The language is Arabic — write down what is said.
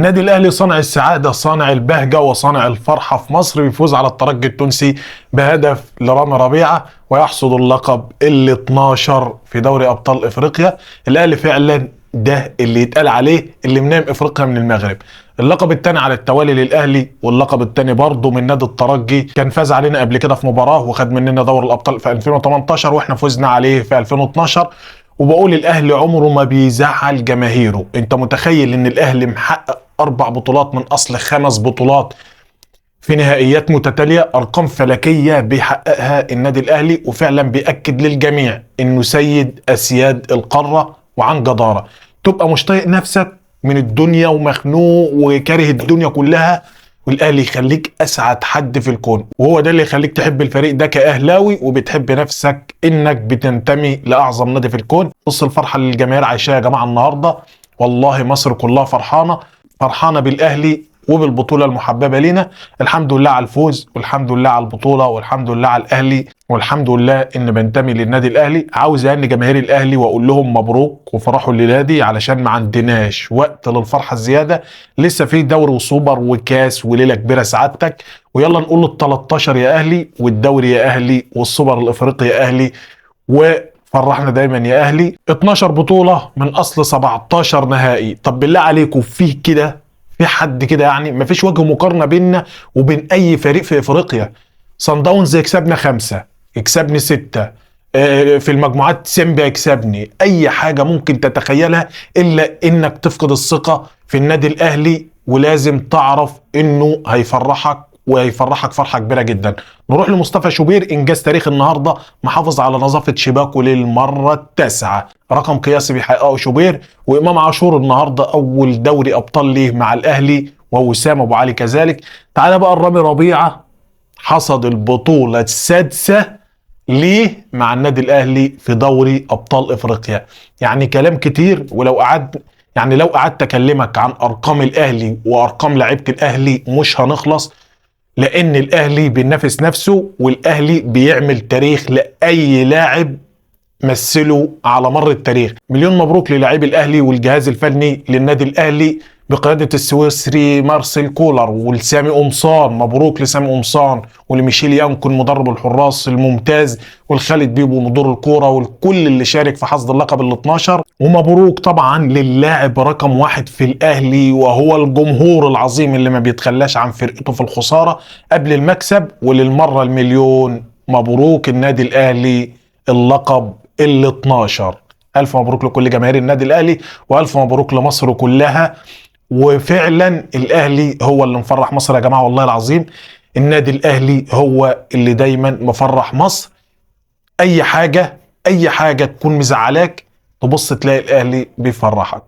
النادي الاهلي صانع السعاده، صانع البهجه وصانع الفرحه في مصر، بيفوز على الترجي التونسي بهدف لرامي ربيعه ويحصد اللقب ال 12 في دوري ابطال افريقيا. الاهلي فعلا ده اللي يتقال عليه اللي منام افريقيا من المغرب. اللقب الثاني على التوالي للاهلي، واللقب الثاني برضه من نادي الترجي. كان فاز علينا قبل كده في مباراه وخد مننا دوري الابطال في 2018 واحنا فزنا عليه في 2012. وبقول الاهلي عمره ما بيزعل جماهيره. انت متخيل ان الاهلي محقق 4 بطولات من اصل 5 بطولات في نهائيات متتالية؟ ارقام فلكية بيحققها النادي الاهلي، وفعلا بيأكد للجميع انه سيد اسياد القارة وعن جدارة. تبقى مش طايق نفسك من الدنيا ومخنوق وكاره الدنيا كلها، والاهلي يخليك اسعد حد في الكون، وهو ده اللي يخليك تحب الفريق ده كاهلاوي وبتحب نفسك انك بتنتمي لاعظم نادي في الكون. بص الفرحه اللي الجماهير عايشاها يا جماعه النهارده، والله مصر كلها فرحانه بالاهلي وبالبطوله المحببه لينا. الحمد لله على الفوز، والحمد لله على البطوله، والحمد لله على الاهلي، والحمد لله ان بنتمي للنادي الاهلي. عاوز يعني جماهير الاهلي واقول لهم مبروك وفرحوا الليله دي، علشان ما عندناش وقت للفرحه الزياده. لسه في دوري وسوبر وكاس وليله كبيره سعادتك، ويلا نقول ال 13 يا اهلي، والدوري يا اهلي، والسوبر الافريقي يا اهلي، وفرحنا دايما يا اهلي. 12 بطوله من اصل 17 نهائي. طب بالله عليكم فيه كده؟ في حد كده؟ يعني مفيش وجه مقارنه بيننا وبين اي فريق في افريقيا. صن داونز يكسبنا 5، يكسبني 6، في المجموعات سيمبا يكسبني. اي حاجه ممكن تتخيلها الا انك تفقد الثقه في النادي الاهلي، ولازم تعرف انه هيفرحك وهيفرحك فرحه كبيره جدا. نروح لمصطفى شوبير. انجاز تاريخ النهارده، محافظ على نظافه شباكه للمره ال9، رقم قياسي بيحققه شوبير. وامام عاشور النهارده اول دوري ابطال ليه مع الاهلي، ووسام ابو علي كذلك. تعال بقى رامي ربيعه، حصد البطوله السادسه ليه مع النادي الاهلي في دوري ابطال افريقيا. يعني كلام كتير، ولو قعدت اكلمك عن ارقام الاهلي وارقام لعيبه الاهلي مش هنخلص، لان الاهلي بينافس نفسه، والاهلي بيعمل تاريخ لاي لاعب مثله على مر التاريخ. مليون مبروك للاعبي الاهلي والجهاز الفني للنادي الاهلي بقياده السويسري مارسيل كولر، ولسامي قمصان. مبروك لسامي قمصان ولميشيل يانكون مدرب الحراس الممتاز، والخالد بيبو مدير الكوره، والكل اللي شارك في حصد اللقب ال 12. ومبروك طبعا للاعب رقم 1 في الاهلي، وهو الجمهور العظيم اللي ما بيتخلاش عن فرقته في الخساره قبل المكسب. وللمره المليون مبروك النادي الاهلي اللقب ال 12. الف مبروك لكل جماهير النادي الاهلي، والف مبروك لمصر كلها. وفعلا الاهلي هو اللي مفرح مصر يا جماعه، والله العظيم النادي الاهلي هو اللي دايما مفرح مصر. اي حاجه تكون مزعلاك تبص تلاقي الاهلي بيفرحك.